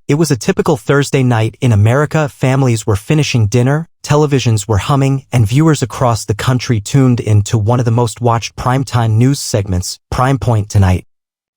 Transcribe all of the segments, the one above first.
It was a typical Thursday night in America. Families were finishing dinner, televisions were humming, and viewers across the country tuned in to one of the most watched primetime news segments, Prime Point Tonight.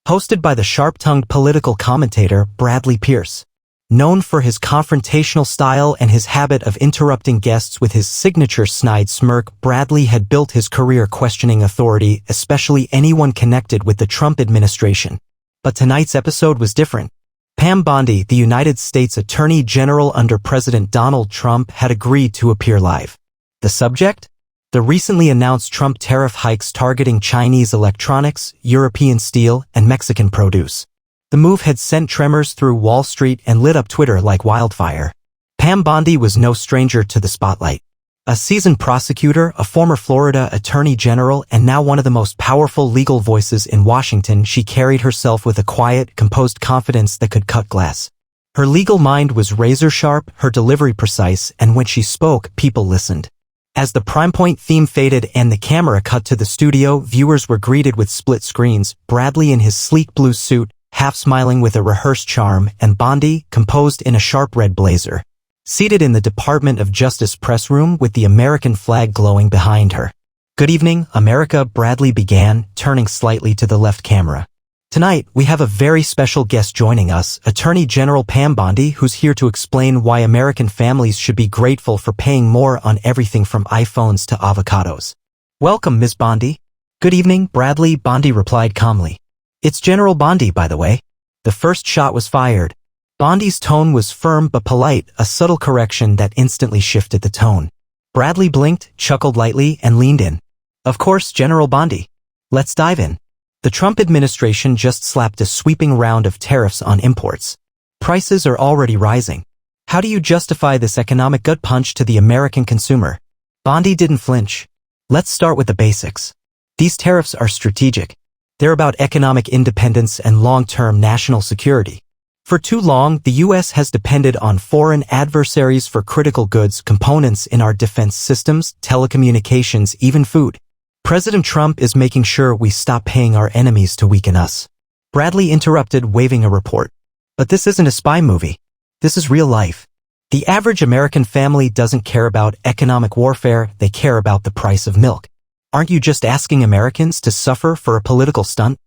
Hosted by the sharp-tongued political commentator Bradley Pierce. Known for his confrontational style and his habit of interrupting guests with his signature snide smirk, Bradley had built his career questioning authority, especially anyone connected with the Trump administration. But tonight's episode was different. Pam Bondi, the United States Attorney General under President Donald Trump, had agreed to appear live. The subject? The recently announced Trump tariff hikes targeting Chinese electronics, European steel, and Mexican produce. The move had sent tremors through Wall Street and lit up Twitter like wildfire. Pam Bondi was no stranger to the spotlight. A seasoned prosecutor, a former Florida Attorney General, and now one of the most powerful legal voices in Washington, she carried herself with a quiet, composed confidence that could cut glass. Her legal mind was razor-sharp, her delivery precise, and when she spoke, people listened. As the PrimePoint theme faded and the camera cut to the studio, viewers were greeted with split screens, Bradley in his sleek blue suit, half smiling with a rehearsed charm, and Bondi, composed in a sharp red blazer. Seated in the Department of Justice press room with the American flag glowing behind her. "Good evening, America," Bradley began, turning slightly to the left camera. "Tonight, we have a very special guest joining us, Attorney General Pam Bondi, who's here to explain why American families should be grateful for paying more on everything from iPhones to avocados." "Welcome, Ms. Bondi." "Good evening, Bradley," Bondi replied calmly. "It's General Bondi, by the way." The first shot was fired. Bondi's tone was firm but polite, a subtle correction that instantly shifted the tone. Bradley blinked, chuckled lightly, and leaned in. "Of course, General Bondi. Let's dive in." The Trump administration just slapped a sweeping round of tariffs on imports. Prices are already rising. How do you justify this economic gut punch to the American consumer? Bondi didn't flinch. "Let's start with the basics. These tariffs are strategic. They're about economic independence and long-term national security. For too long, the U.S. has depended on foreign adversaries for critical goods, components in our defense systems, telecommunications, even food. President Trump is making sure we stop paying our enemies to weaken us." Bradley interrupted, waving a report. "But this isn't a spy movie. This is real life. The average American family doesn't care about economic warfare, they care about the price of milk. Aren't you just asking Americans to suffer for a political stunt?"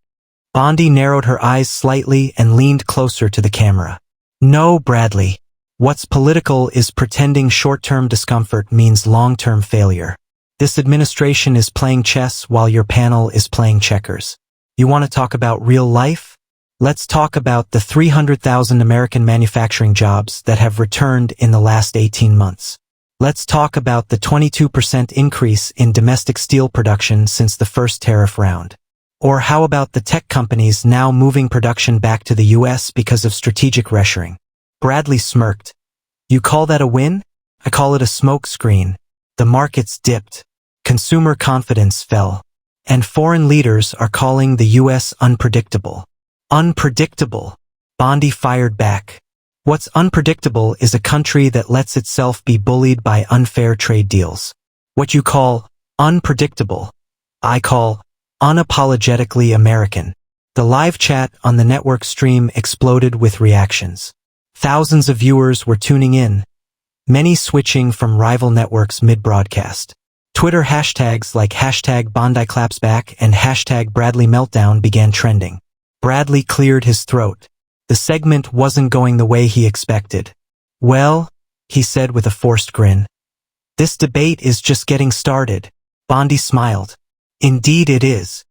Bondi narrowed her eyes slightly and leaned closer to the camera. "No, Bradley. What's political is pretending short-term discomfort means long-term failure. This administration is playing chess while your panel is playing checkers. You want to talk about real life? Let's talk about the 300,000 American manufacturing jobs that have returned in the last 18 months. Let's talk about the 22% increase in domestic steel production since the first tariff round. Or how about the tech companies now moving production back to the U.S. because of strategic reshoring?" Bradley smirked. "You call that a win? I call it a smokescreen. The markets dipped. Consumer confidence fell. And foreign leaders are calling the U.S. unpredictable." "Unpredictable?" Bondi fired back. "What's unpredictable is a country that lets itself be bullied by unfair trade deals. What you call unpredictable, I call unapologetically American." The live chat on the network stream exploded with reactions. Thousands of viewers were tuning in, many switching from rival networks mid-broadcast. Twitter hashtags like #BondiClapsBack and #BradleyMeltdown began trending. Bradley cleared his throat. The segment wasn't going the way he expected. "Well," he said with a forced grin, "this debate is just getting started." Bondi smiled. "Indeed it is."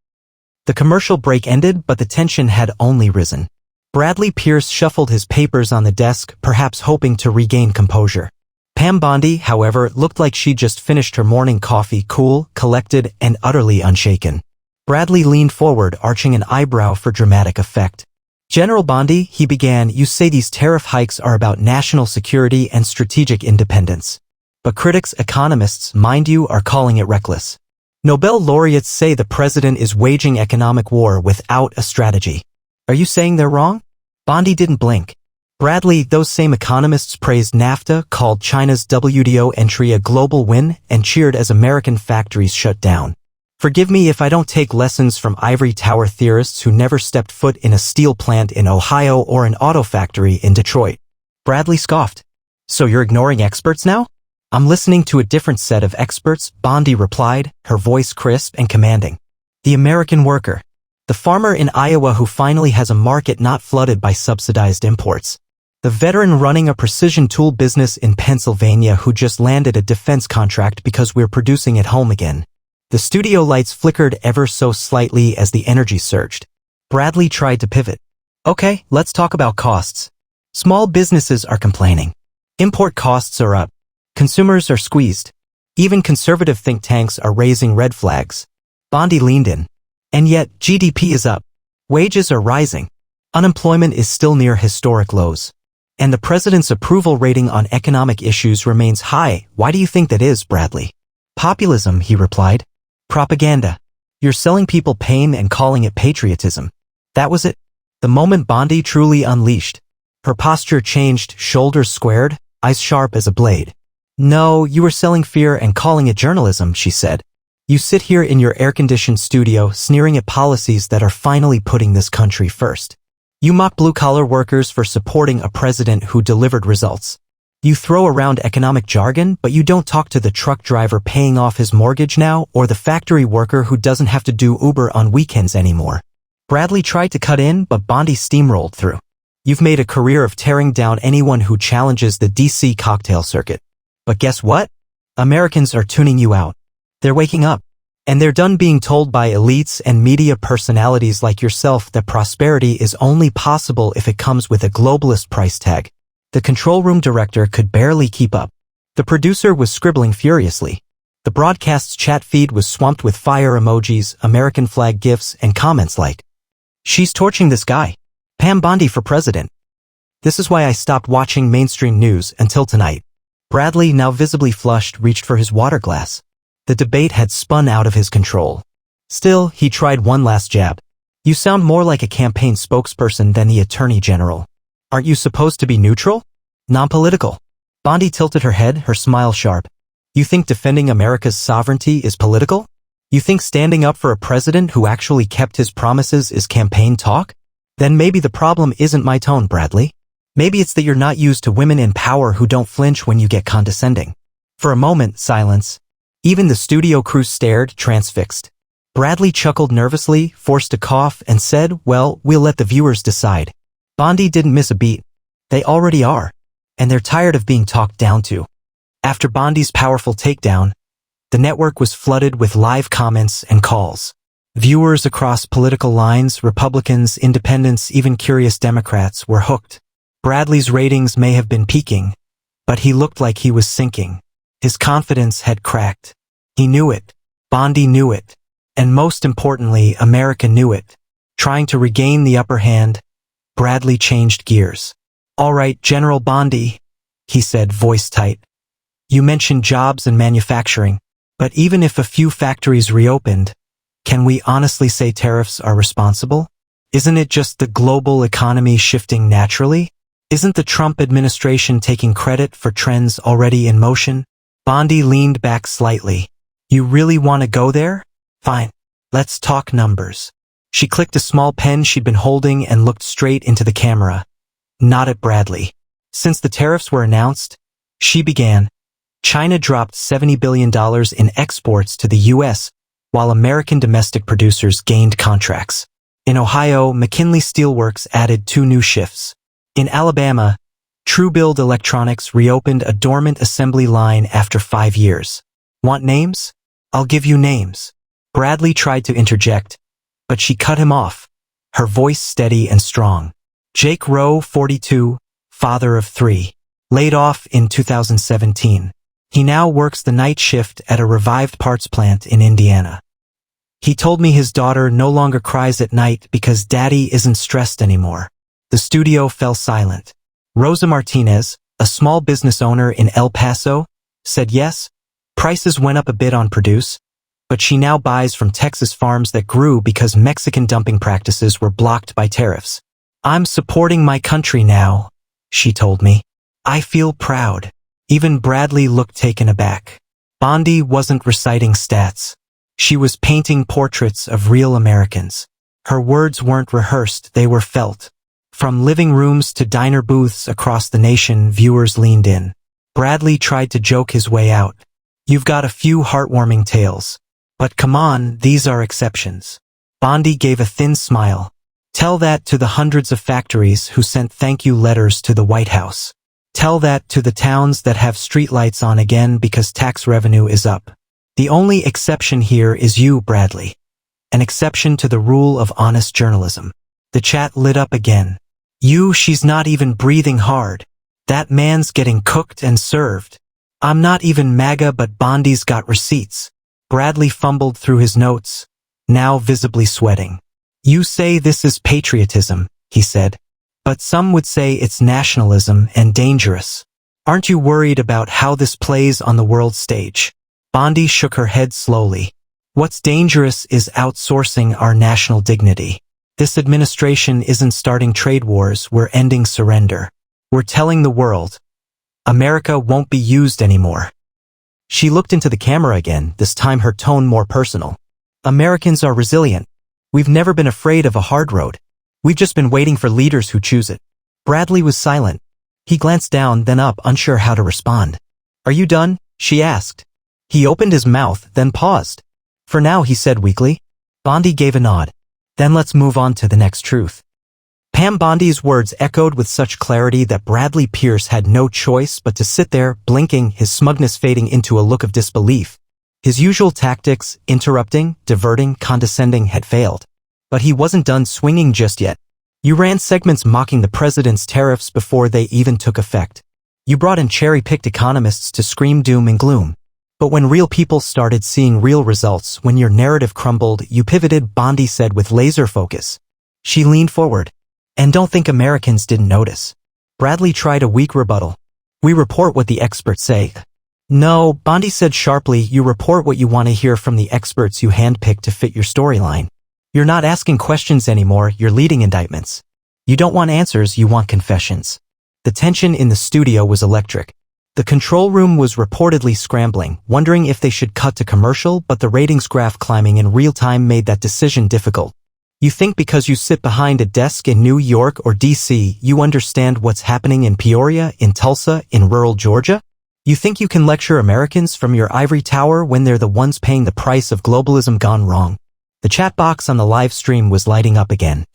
The commercial break ended, but the tension had only risen. Bradley Pierce shuffled his papers on the desk, perhaps hoping to regain composure. Pam Bondi, however, looked like she'd just finished her morning coffee, cool, collected, and utterly unshaken. Bradley leaned forward, arching an eyebrow for dramatic effect. "General Bondi," he began, "you say these tariff hikes are about national security and strategic independence. But critics, economists, mind you, are calling it reckless. Nobel laureates say the president is waging economic war without a strategy. Are you saying they're wrong?" Bondi didn't blink. "Bradley, those same economists praised NAFTA, called China's WTO entry a global win, and cheered as American factories shut down. Forgive me if I don't take lessons from ivory tower theorists who never stepped foot in a steel plant in Ohio or an auto factory in Detroit. Bradley scoffed. So you're ignoring experts now? I'm listening to a different set of experts, Bondi replied, her voice crisp and commanding. The American worker. The farmer in Iowa who finally has a market not flooded by subsidized imports. The veteran running a precision tool business in Pennsylvania who just landed a defense contract because we're producing at home again. The studio lights flickered ever so slightly as the energy surged. Bradley tried to pivot. Okay, let's talk about costs. Small businesses are complaining. Import costs are up. Consumers are squeezed. Even conservative think tanks are raising red flags. Bondi leaned in. And yet, GDP is up. Wages are rising. Unemployment is still near historic lows. And the president's approval rating on economic issues remains high. Why do you think that is, Bradley? Populism, he replied. Propaganda. You're selling people pain and calling it patriotism. That was it. The moment Bondi truly unleashed. Her posture changed, shoulders squared, eyes sharp as a blade. No, you were selling fear and calling it journalism, she said. You sit here in your air-conditioned studio sneering at policies that are finally putting this country first. You mock blue-collar workers for supporting a president who delivered results. You throw around economic jargon, but you don't talk to the truck driver paying off his mortgage now or the factory worker who doesn't have to do Uber on weekends anymore. Bradley tried to cut in, but Bondi steamrolled through. You've made a career of tearing down anyone who challenges the DC cocktail circuit. But guess what? Americans are tuning you out. They're waking up. And they're done being told by elites and media personalities like yourself that prosperity is only possible if it comes with a globalist price tag. The control room director could barely keep up. The producer was scribbling furiously. The broadcast's chat feed was swamped with fire emojis, American flag gifs, and comments like, "She's torching this guy. Pam Bondi for president." This is why I stopped watching mainstream news until tonight. Bradley, now visibly flushed, reached for his water glass. The debate had spun out of his control. Still, he tried one last jab. You sound more like a campaign spokesperson than the Attorney General. Aren't you supposed to be neutral? Non-political. Bondi tilted her head, her smile sharp. You think defending America's sovereignty is political? You think standing up for a president who actually kept his promises is campaign talk? Then maybe the problem isn't my tone, Bradley. Maybe it's that you're not used to women in power who don't flinch when you get condescending. For a moment, silence. Even the studio crew stared, transfixed. Bradley chuckled nervously, forced a cough, and said, well, we'll let the viewers decide. Bondi didn't miss a beat. They already are. And they're tired of being talked down to. After Bondi's powerful takedown, the network was flooded with live comments and calls. Viewers across political lines, Republicans, independents, even curious Democrats, were hooked. Bradley's ratings may have been peaking, but he looked like he was sinking. His confidence had cracked. He knew it. Bondi knew it. And most importantly, America knew it. Trying to regain the upper hand, Bradley changed gears. All right, General Bondi, he said, voice tight. You mentioned jobs and manufacturing, but even if a few factories reopened, can we honestly say tariffs are responsible? Isn't it just the global economy shifting naturally? Isn't the Trump administration taking credit for trends already in motion? Bondi leaned back slightly. You really want to go there? Fine. Let's talk numbers. She clicked a small pen she'd been holding and looked straight into the camera. Not at Bradley. Since the tariffs were announced, she began. China dropped $70 billion in exports to the U.S., while American domestic producers gained contracts. In Ohio, McKinley Steelworks added 2 new shifts. In Alabama, Truebuild Electronics reopened a dormant assembly line after 5 years. Want names? I'll give you names. Bradley tried to interject, but she cut him off, her voice steady and strong. Jake Rowe, 42, father of 3, laid off in 2017. He now works the night shift at a revived parts plant in Indiana. He told me his daughter no longer cries at night because daddy isn't stressed anymore. The studio fell silent. Rosa Martinez, a small business owner in El Paso, said yes, prices went up a bit on produce, but she now buys from Texas farms that grew because Mexican dumping practices were blocked by tariffs. I'm supporting my country now, she told me. I feel proud. Even Bradley looked taken aback. Bondi wasn't reciting stats. She was painting portraits of real Americans. Her words weren't rehearsed, they were felt. From living rooms to diner booths across the nation, viewers leaned in. Bradley tried to joke his way out. You've got a few heartwarming tales. But come on, these are exceptions. Bondi gave a thin smile. Tell that to the hundreds of factories who sent thank you letters to the White House. Tell that to the towns that have streetlights on again because tax revenue is up. The only exception here is you, Bradley. An exception to the rule of honest journalism. The chat lit up again. She's not even breathing hard. That man's getting cooked and served. I'm not even MAGA, but Bondi's got receipts. Bradley fumbled through his notes, now visibly sweating. You say this is patriotism, he said. But some would say it's nationalism and dangerous. Aren't you worried about how this plays on the world stage? Bondi shook her head slowly. What's dangerous is outsourcing our national dignity. This administration isn't starting trade wars, we're ending surrender. We're telling the world, America won't be used anymore. She looked into the camera again, this time her tone more personal. Americans are resilient. We've never been afraid of a hard road. We've just been waiting for leaders who choose it. Bradley was silent. He glanced down, then up, unsure how to respond. Are you done? She asked. He opened his mouth, then paused. For now, he said weakly. Bondi gave a nod. Then let's move on to the next truth. Pam Bondi's words echoed with such clarity that Bradley Pierce had no choice but to sit there, blinking, his smugness fading into a look of disbelief. His usual tactics, interrupting, diverting, condescending, had failed. But he wasn't done swinging just yet. You ran segments mocking the president's tariffs before they even took effect. You brought in cherry-picked economists to scream doom and gloom. But when real people started seeing real results, when your narrative crumbled, you pivoted, Bondi said with laser focus. She leaned forward. And don't think Americans didn't notice. Bradley tried a weak rebuttal. We report what the experts say. No, Bondi said sharply, you report what you want to hear from the experts you handpicked to fit your storyline. You're not asking questions anymore, you're leading indictments. You don't want answers, you want confessions. The tension in the studio was electric. The control room was reportedly scrambling, wondering if they should cut to commercial, but the ratings graph climbing in real time made that decision difficult. You think because you sit behind a desk in New York or DC, you understand what's happening in Peoria, in Tulsa, in rural Georgia? You think you can lecture Americans from your ivory tower when they're the ones paying the price of globalism gone wrong? The chat box on the live stream was lighting up again.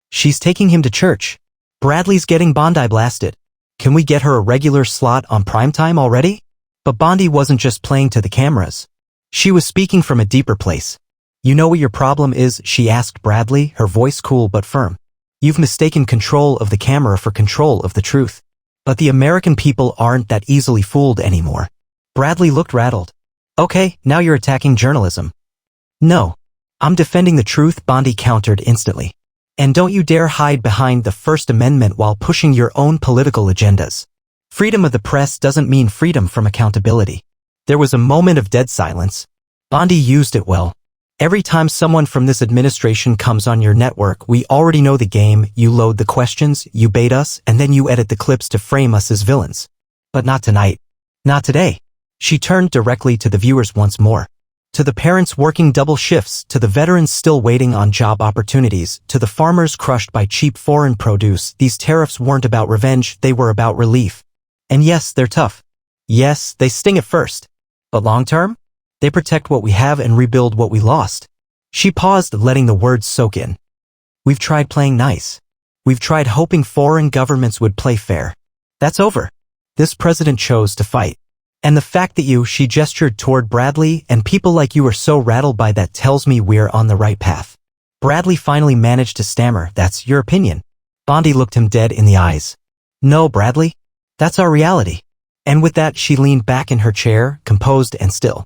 She's taking him to church. Bradley's getting Bondi blasted. Can we get her a regular slot on primetime already? But Bondi wasn't just playing to the cameras. She was speaking from a deeper place. You know what your problem is? She asked Bradley, her voice cool but firm. You've mistaken control of the camera for control of the truth. But the American people aren't that easily fooled anymore. Bradley looked rattled. Okay, now you're attacking journalism. No. I'm defending the truth, Bondi countered instantly. And don't you dare hide behind the First Amendment while pushing your own political agendas. Freedom of the press doesn't mean freedom from accountability. There was a moment of dead silence. Bondi used it well. Every time someone from this administration comes on your network, we already know the game, you load the questions, you bait us, and then you edit the clips to frame us as villains. But not tonight. Not today. She turned directly to the viewers once more. To the parents working double shifts, to the veterans still waiting on job opportunities, to the farmers crushed by cheap foreign produce, these tariffs weren't about revenge, they were about relief. And yes, they're tough. Yes, they sting at first. But long-term? They protect what we have and rebuild what we lost. She paused, letting the words soak in. We've tried playing nice. We've tried hoping foreign governments would play fair. That's over. This president chose to fight. And the fact that she gestured toward Bradley, and people like you are so rattled by that tells me we're on the right path. Bradley finally managed to stammer, that's your opinion. Bondi looked him dead in the eyes. No, Bradley. That's our reality. And with that, she leaned back in her chair, composed and still.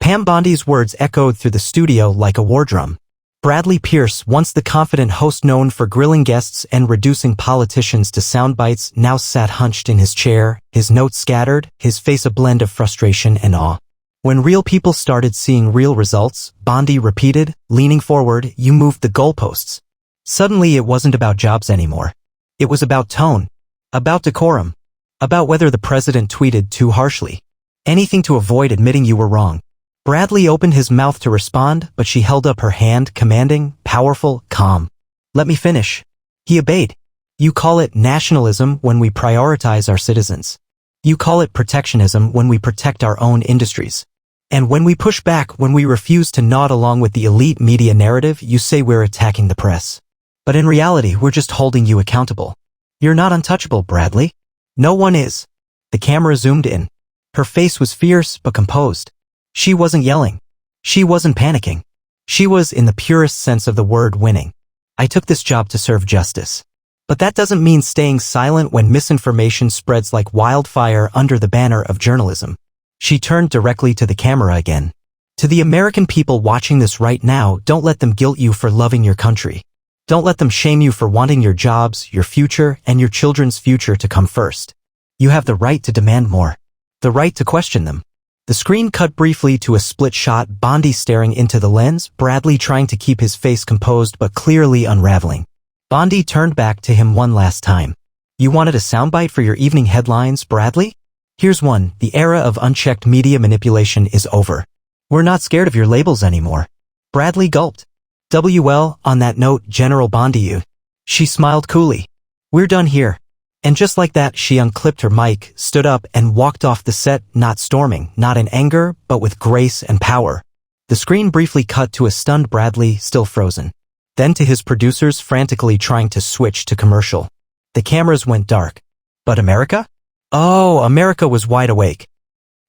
Pam Bondi's words echoed through the studio like a war drum. Bradley Pierce, once the confident host known for grilling guests and reducing politicians to sound bites, now sat hunched in his chair, his notes scattered, his face a blend of frustration and awe. When real people started seeing real results, Bondi repeated, leaning forward, you moved the goalposts. Suddenly it wasn't about jobs anymore. It was about tone. About decorum. About whether the president tweeted too harshly. Anything to avoid admitting you were wrong. Bradley opened his mouth to respond, but she held up her hand, commanding, powerful, calm. Let me finish. He obeyed. You call it nationalism when we prioritize our citizens. You call it protectionism when we protect our own industries. And when we push back, when we refuse to nod along with the elite media narrative, you say we're attacking the press. But in reality, we're just holding you accountable. You're not untouchable, Bradley. No one is. The camera zoomed in. Her face was fierce but composed. She wasn't yelling. She wasn't panicking. She was, in the purest sense of the word, winning. I took this job to serve justice. But that doesn't mean staying silent when misinformation spreads like wildfire under the banner of journalism. She turned directly to the camera again. To the American people watching this right now, don't let them guilt you for loving your country. Don't let them shame you for wanting your jobs, your future, and your children's future to come first. You have the right to demand more. The right to question them. The screen cut briefly to a split shot, Bondi staring into the lens, Bradley trying to keep his face composed but clearly unraveling. Bondi turned back to him one last time. You wanted a soundbite for your evening headlines, Bradley? Here's one. The era of unchecked media manipulation is over. We're not scared of your labels anymore. Bradley gulped. Well, on that note, General Bondi. She smiled coolly. We're done here. And just like that, she unclipped her mic, stood up, and walked off the set, not storming, not in anger, but with grace and power. The screen briefly cut to a stunned Bradley, still frozen. Then to his producers frantically trying to switch to commercial. The cameras went dark. But America? Oh, America was wide awake.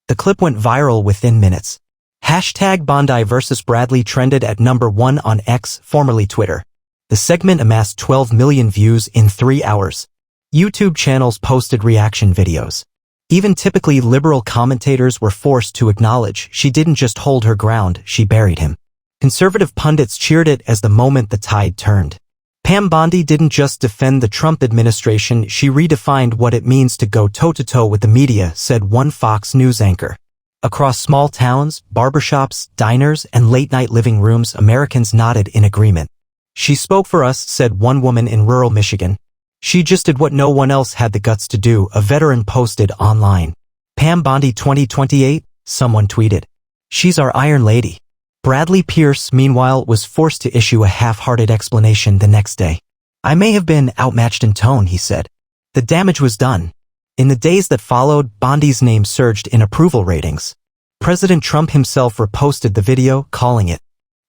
The clip went viral within minutes. Hashtag Bondi vs. Bradley trended at #1 on X, formerly Twitter. The segment amassed 12 million views in 3 hours. YouTube channels posted reaction videos. Even typically liberal commentators were forced to acknowledge she didn't just hold her ground, she buried him. Conservative pundits cheered it as the moment the tide turned. Pam Bondi didn't just defend the Trump administration, she redefined what it means to go toe-to-toe with the media, said one Fox News anchor. Across small towns, barbershops, diners, and late-night living rooms, Americans nodded in agreement. She spoke for us, said one woman in rural Michigan. She just did what no one else had the guts to do, a veteran posted online. Pam Bondi 2028, someone tweeted. She's our Iron Lady. Bradley Pierce, meanwhile, was forced to issue a half-hearted explanation the next day. I may have been outmatched in tone, he said. The damage was done. In the days that followed, Bondi's name surged in approval ratings. President Trump himself reposted the video, calling it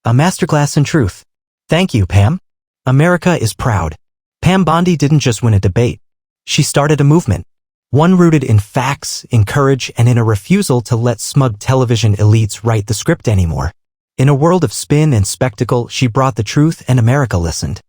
a masterclass in truth. Thank you, Pam. America is proud. Pam Bondi didn't just win a debate. She started a movement. One rooted in facts, in courage, and in a refusal to let smug television elites write the script anymore. In a world of spin and spectacle, she brought the truth, and America listened.